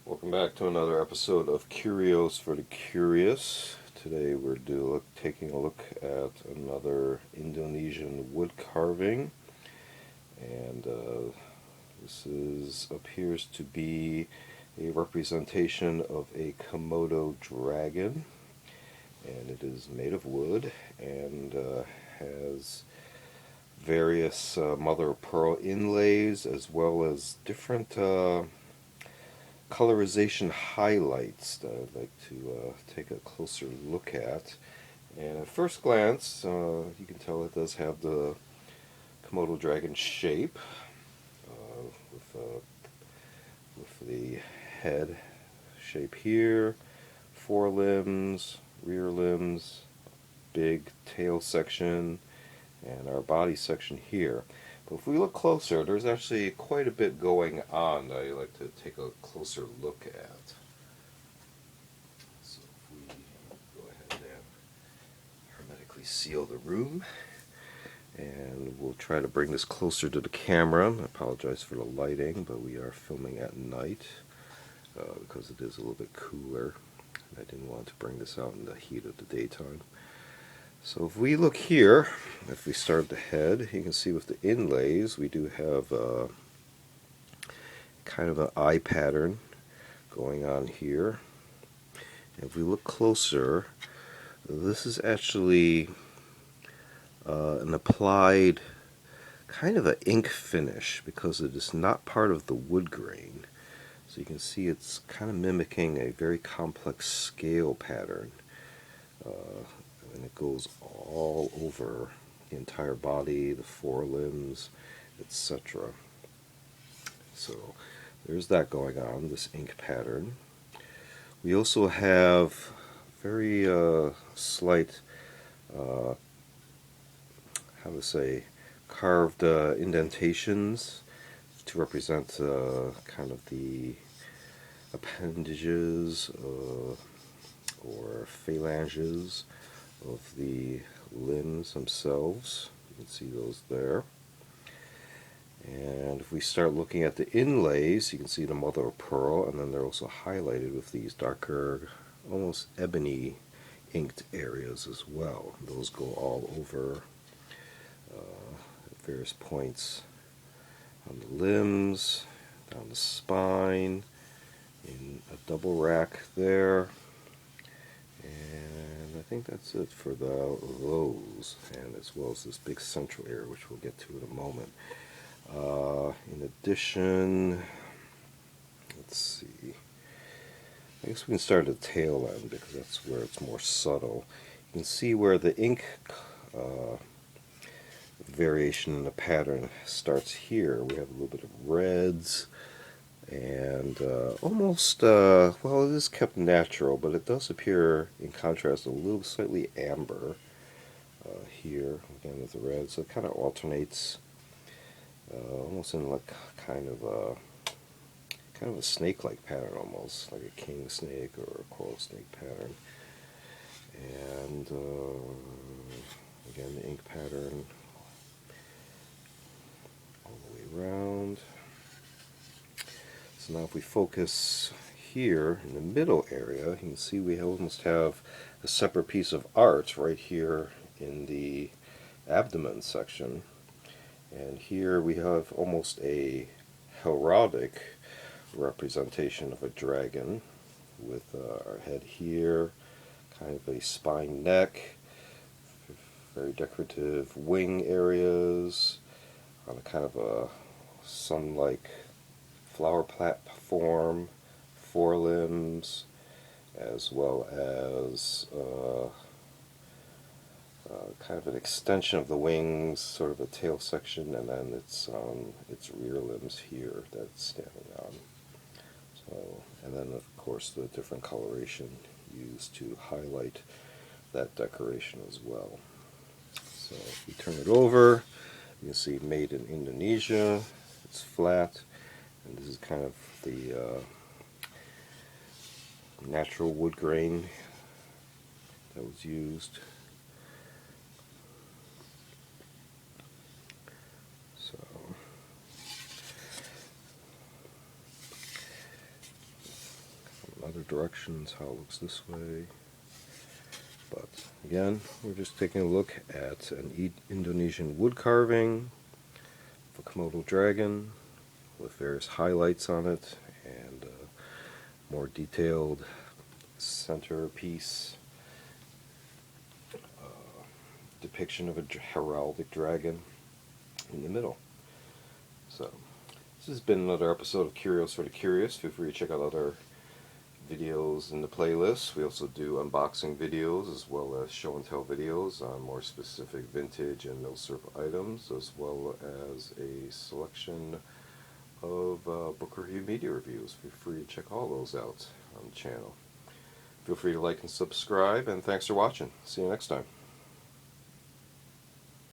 Welcome back to another episode of Curios for the Curious. Today we're taking a look at another Indonesian wood carving, and appears to be a representation of a Komodo dragon, and it is made of wood and has various mother of pearl inlays as well as different colorization highlights that I'd like to take a closer look at. And at first glance, you can tell it does have the Komodo dragon shape with the head shape here, forelimbs, rear limbs, big tail section, and our body section here. But if we look closer, there's actually quite a bit going on that I'd like to take a closer look at. So if we go ahead and hermetically seal the room, and we'll try to bring this closer to the camera. I apologize for the lighting, but we are filming at night because it is a little bit cooler. I didn't want to bring this out in the heat of the daytime. So if we look here, if we start at the head, you can see with the inlays we do have kind of an eye pattern going on here. And if we look closer, this is actually an applied kind of an ink finish because it is not part of the wood grain. So you can see it's kind of mimicking a very complex scale pattern. And it goes all over the entire body, the forelimbs, etc. So there's that going on, this ink pattern. We also have very slight, carved indentations to represent kind of the appendages or phalanges of the limbs themselves. You can see those there. And if we start looking at the inlays, you can see the mother of pearl, and then they're also highlighted with these darker, almost ebony inked areas as well. Those go all over at various points on the limbs, down the spine, in a double rack there. And I think that's it for those, and as well as this big central area, which we'll get to in a moment. In addition, let's see, I guess we can start at the tail end because that's where it's more subtle. You can see where the ink variation in the pattern starts here. We have a little bit of reds and almost, well, it is kept natural, but it does appear in contrast a little slightly amber here, again with the red, so it kind of alternates almost in like kind of a snake-like pattern, almost like a king snake or a coral snake pattern. And again, the ink pattern all the way around. So now if we focus here in the middle area, you can see we almost have a separate piece of art right here in the abdomen section. And here we have almost a heraldic representation of a dragon with our head here, kind of a spine neck, very decorative wing areas on a kind of a sun-like flower platform, forelimbs, as well as kind of an extension of the wings, sort of a tail section, and then its rear limbs here that it's standing on. So, and then of course the different coloration used to highlight that decoration as well. So if we turn it over, you can see made in Indonesia. It's flat, and this is kind of the natural wood grain that was used. other directions how it looks this way. But again, we're just taking a look at an Indonesian wood carving of a Komodo dragon with various highlights on it and more detailed centerpiece depiction of a heraldic dragon in the middle. So this has been another episode of Curios for the Curious. Feel free to check out other videos in the playlist. We also do unboxing videos as well as show and tell videos on more specific vintage and milsurp items, as well as a selection of book review media reviews. Feel free to check all those out on the channel. Feel free to like and subscribe, and thanks for watching. See you next time.